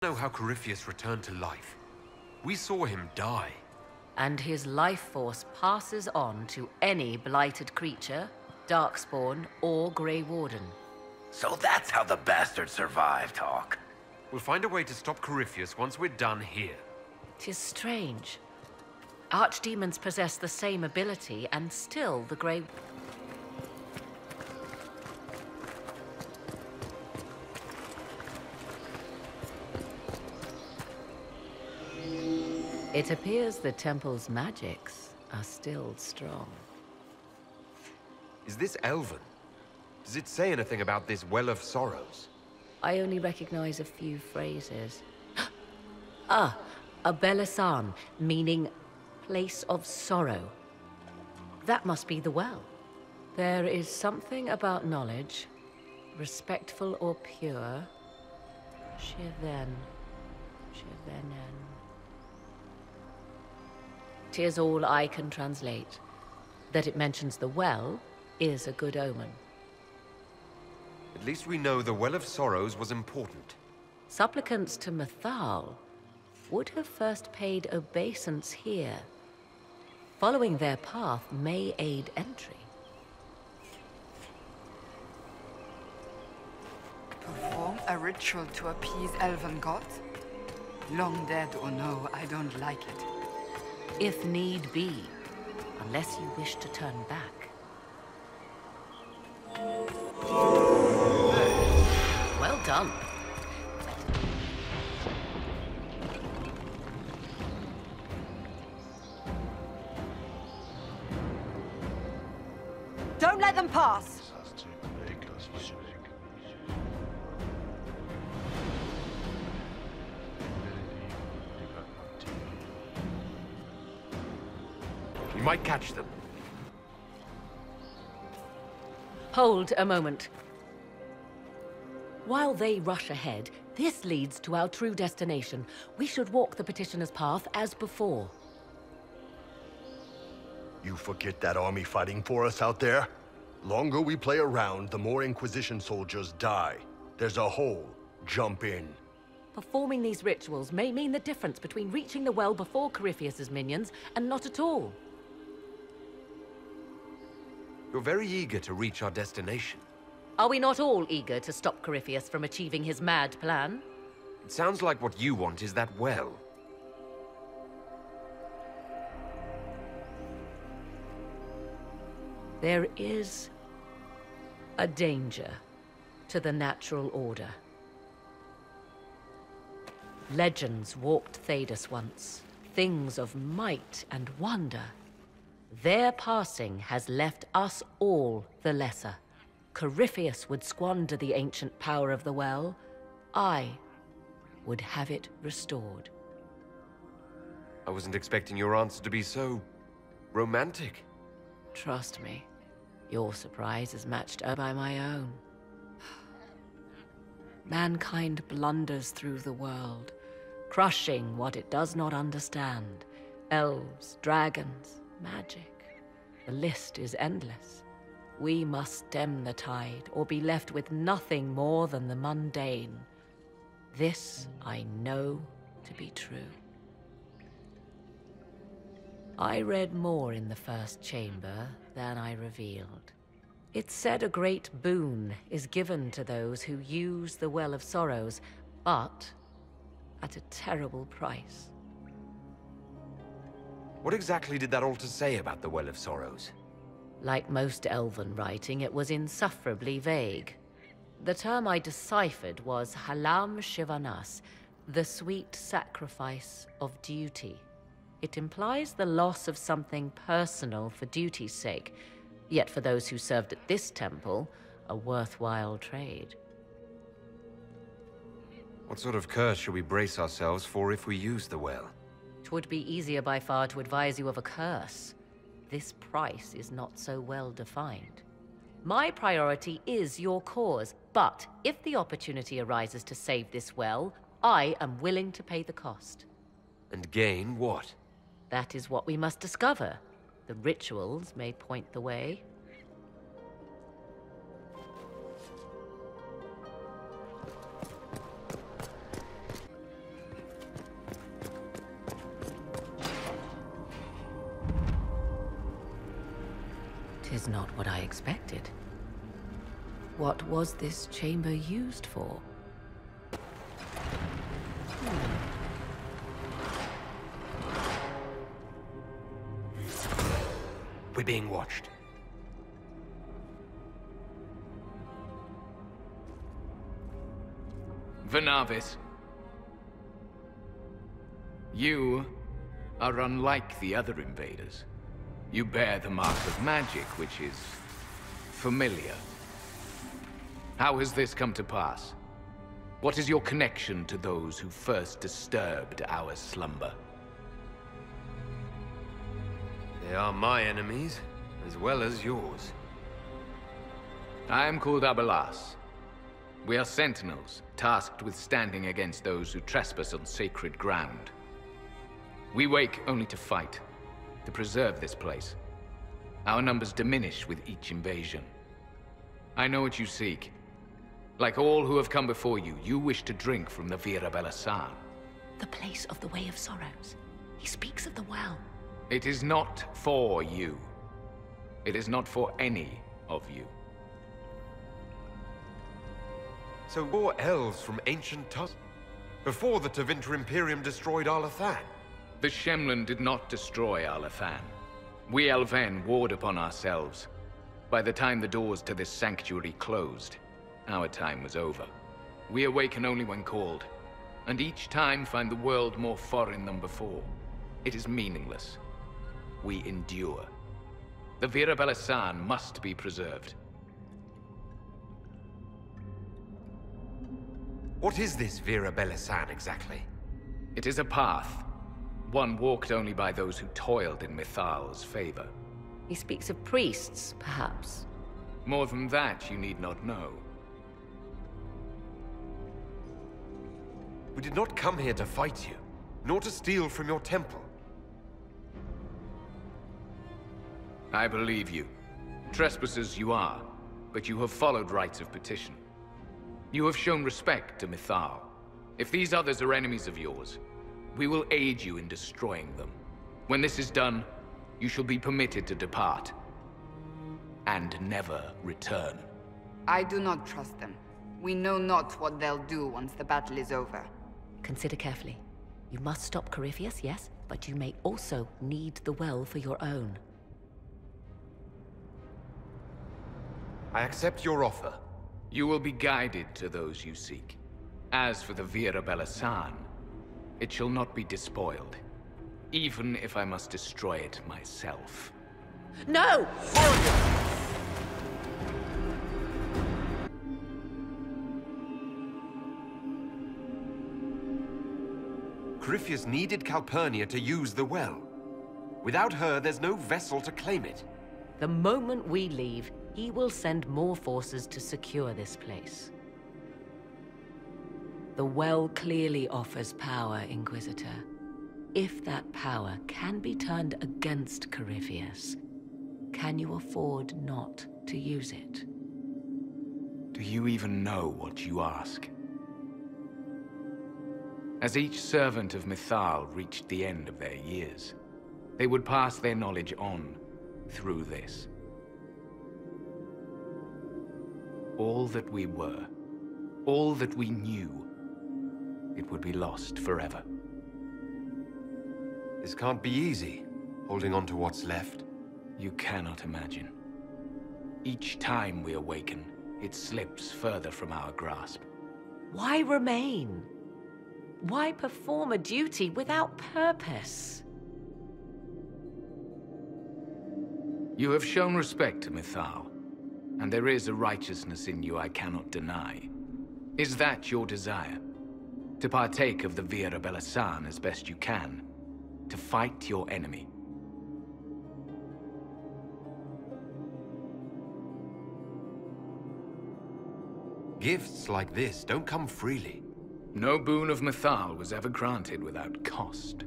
know how Corypheus returned to life. We saw him die. And his life force passes on to any blighted creature, darkspawn, or Grey Warden. So that's how the bastard survived, Hawk. We'll find a way to stop Corypheus once we're done here. 'Tis strange. Archdemons possess the same ability, and still the Grey... It appears the temple's magics are still strong. Is this Elven? Does it say anything about this Well of Sorrows? I only recognize a few phrases. Ah, a Belisan, meaning place of sorrow. That must be the well. There is something about knowledge, respectful or pure. Shivenen. 'Tis all I can translate. That it mentions the well is a good omen. At least we know the Well of Sorrows was important. Supplicants to Mythal would have first paid obeisance here. Following their path may aid entry. Perform a ritual to appease elven gods? Long dead or no, I don't like it. If need be, unless you wish to turn back. Well done. Don't let them pass! We might catch them. Hold a moment. While they rush ahead, this leads to our true destination. We should walk the petitioner's path as before. You forget that army fighting for us out there? Longer we play around, the more Inquisition soldiers die. There's a hole. Jump in. Performing these rituals may mean the difference between reaching the well before Corypheus's minions and not at all. You're very eager to reach our destination. Are we not all eager to stop Corypheus from achieving his mad plan? It sounds like what you want is that well. There is a danger to the natural order. Legends walked Thedas once, things of might and wonder. Their passing has left us all the lesser. Corypheus would squander the ancient power of the well. I would have it restored. I wasn't expecting your answer to be so romantic. Trust me, your surprise is matched by my own. Mankind blunders through the world, crushing what it does not understand. Elves, dragons, magic. The list is endless. We must stem the tide, or be left with nothing more than the mundane. This I know to be true. I read more in the first chamber than I revealed. It said a great boon is given to those who use the Well of Sorrows, but at a terrible price. What exactly did that altar say about the Well of Sorrows? Like most elven writing, it was insufferably vague. The term I deciphered was Halam Shivanas, the sweet sacrifice of duty. It implies the loss of something personal for duty's sake, yet for those who served at this temple, a worthwhile trade. What sort of curse should we brace ourselves for if we use the well? 'Twould be easier by far to advise you of a curse. This price is not so well defined. My priority is your cause, but if the opportunity arises to save this well, I am willing to pay the cost. And gain what? That is what we must discover. The rituals may point the way. was not what I expected. What was this chamber used for? We're being watched. Venavis. You are unlike the other invaders. You bear the mark of magic, which is familiar. How has this come to pass? What is your connection to those who first disturbed our slumber? They are my enemies, as well as yours. I am called Abelas. We are sentinels, tasked with standing against those who trespass on sacred ground. We wake only to fight, to preserve this place. Our numbers diminish with each invasion. I know what you seek. Like all who have come before you, you wish to drink from the Vira Belasan. The place of the Way of Sorrows. He speaks of the well. It is not for you. It is not for any of you. So we're elves from ancient before the Tevinter Imperium destroyed Arlathan. The Shemlin did not destroy Arlathan. We Elven warred upon ourselves. By the time the doors to this sanctuary closed, our time was over. We awaken only when called, and each time find the world more foreign than before. It is meaningless. We endure. The Vira Belasan must be preserved. What is this Vira Belasan exactly? It is a path, one walked only by those who toiled in Mithal's favor. He speaks of priests, perhaps. More than that, you need not know. We did not come here to fight you, nor to steal from your temple. I believe you. Trespassers you are, but you have followed rites of petition. You have shown respect to Mithal. If these others are enemies of yours, we will aid you in destroying them. When this is done, you shall be permitted to depart. And never return. I do not trust them. We know not what they'll do once the battle is over. Consider carefully. You must stop Corypheus, yes, but you may also need the well for your own. I accept your offer. You will be guided to those you seek. As for the Vira Belasan, it shall not be despoiled, even if I must destroy it myself. No! Corypheus needed Calpurnia to use the well. Without her, there's no vessel to claim it. The moment we leave, he will send more forces to secure this place. The well clearly offers power, Inquisitor. If that power can be turned against Corypheus, can you afford not to use it? Do you even know what you ask? As each servant of Mithal reached the end of their years, they would pass their knowledge on through this. All that we were, all that we knew, it would be lost forever. This can't be easy, holding on to what's left. You cannot imagine. Each time we awaken, it slips further from our grasp. Why remain? Why perform a duty without purpose? You have shown respect to Mithal, and there is a righteousness in you I cannot deny. Is that your desire? To partake of the Vira Belasan as best you can? To fight your enemy? Gifts like this don't come freely. No boon of Mithal was ever granted without cost.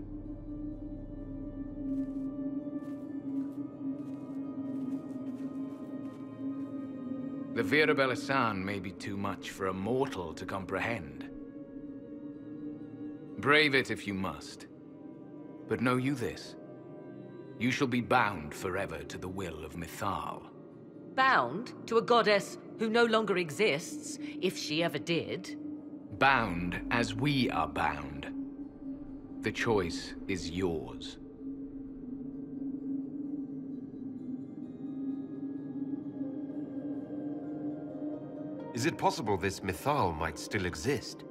The Vira Belasan may be too much for a mortal to comprehend. Brave it if you must. But know you this. You shall be bound forever to the will of Mithal. Bound to a goddess who no longer exists, if she ever did. Bound as we are bound. The choice is yours. Is it possible this Mythal might still exist?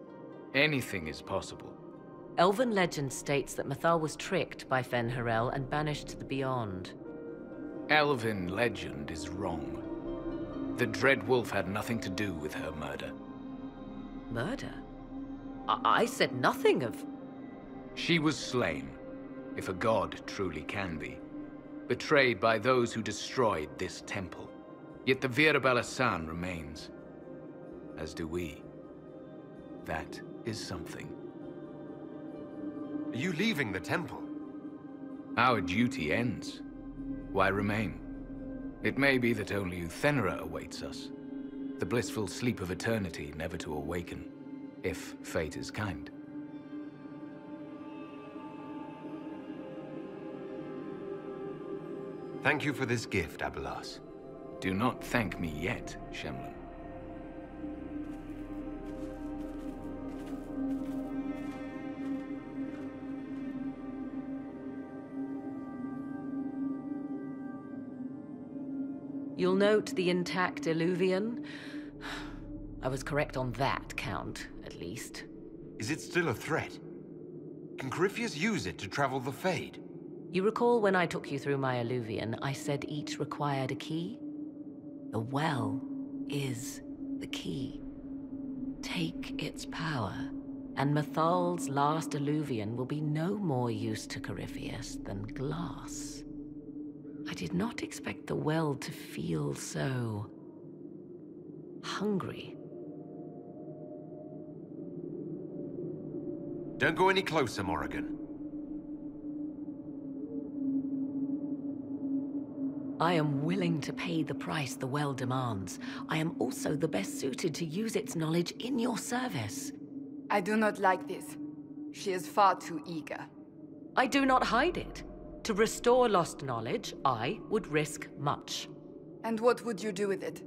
Anything is possible. Elven legend states that Mythal was tricked by Fen'Harel and banished to the Beyond. Elven legend is wrong. The Dread Wolf had nothing to do with her murder. Murder? I said nothing of... She was slain, if a god truly can be. Betrayed by those who destroyed this temple. Yet the Virabella San remains. As do we. That is something. Are you leaving the temple? Our duty ends. Why remain? It may be that only Uthenera awaits us. The blissful sleep of eternity, never to awaken, if fate is kind. Thank you for this gift, Abelas. Do not thank me yet, Shemlin. You'll note the intact Illuvian. I was correct on that count, at least. Is it still a threat? Can Corypheus use it to travel the Fade? You recall when I took you through my Illuvian, I said each required a key? The well is the key. Take its power, and Mythal's last Illuvian will be no more use to Corypheus than glass. I did not expect the well to feel so... hungry. Don't go any closer, Morrigan. I am willing to pay the price the well demands. I am also the best suited to use its knowledge in your service. I do not like this. She is far too eager. I do not hide it. To restore lost knowledge, I would risk much. And what would you do with it?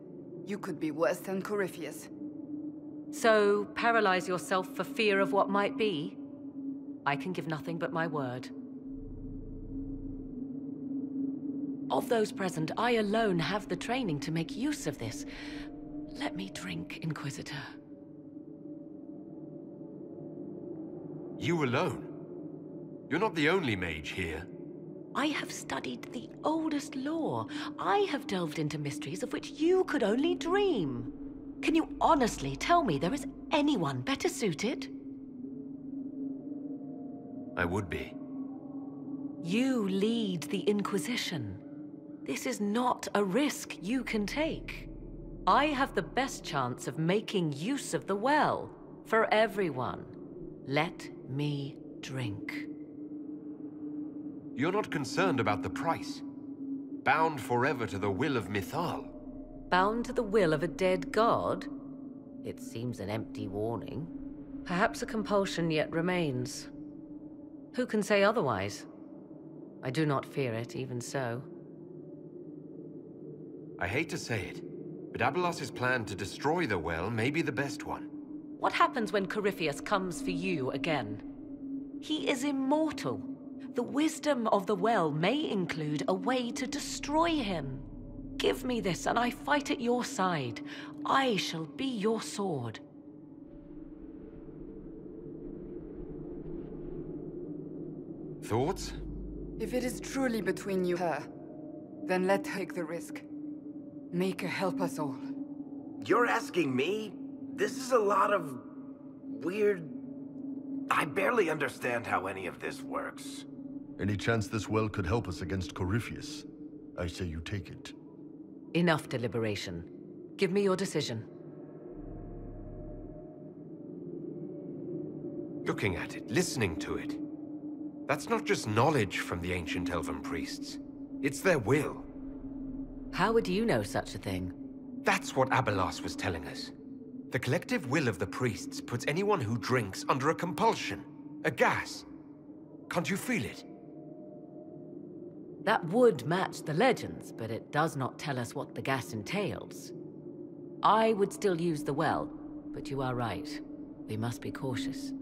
You could be worse than Corypheus. So, paralyze yourself for fear of what might be? I can give nothing but my word. Of those present, I alone have the training to make use of this. Let me drink, Inquisitor. You alone? You're not the only mage here. I have studied the oldest lore. I have delved into mysteries of which you could only dream. Can you honestly tell me there is anyone better suited? I would be. You lead the Inquisition. This is not a risk you can take. I have the best chance of making use of the well for everyone. Let me drink. You're not concerned about the price. Bound forever to the will of Mythal. Bound to the will of a dead god? It seems an empty warning. Perhaps a compulsion yet remains. Who can say otherwise? I do not fear it, even so. I hate to say it, but Abelas's plan to destroy the well may be the best one. What happens when Corypheus comes for you again? He is immortal. The wisdom of the well may include a way to destroy him. Give me this, and I fight at your side. I shall be your sword. Thoughts? If it is truly between you and her, then let her take the risk. Make her help us all. You're asking me? This is a lot of... weird... I barely understand how any of this works. Any chance this well could help us against Corypheus? I say you take it. Enough deliberation. Give me your decision. Looking at it, listening to it. That's not just knowledge from the ancient elven priests. It's their will. How would you know such a thing? That's what Abelas was telling us. The collective will of the priests puts anyone who drinks under a compulsion. A gas. Can't you feel it? That would match the legends, but it does not tell us what the gas entails. I would still use the well, but you are right. We must be cautious.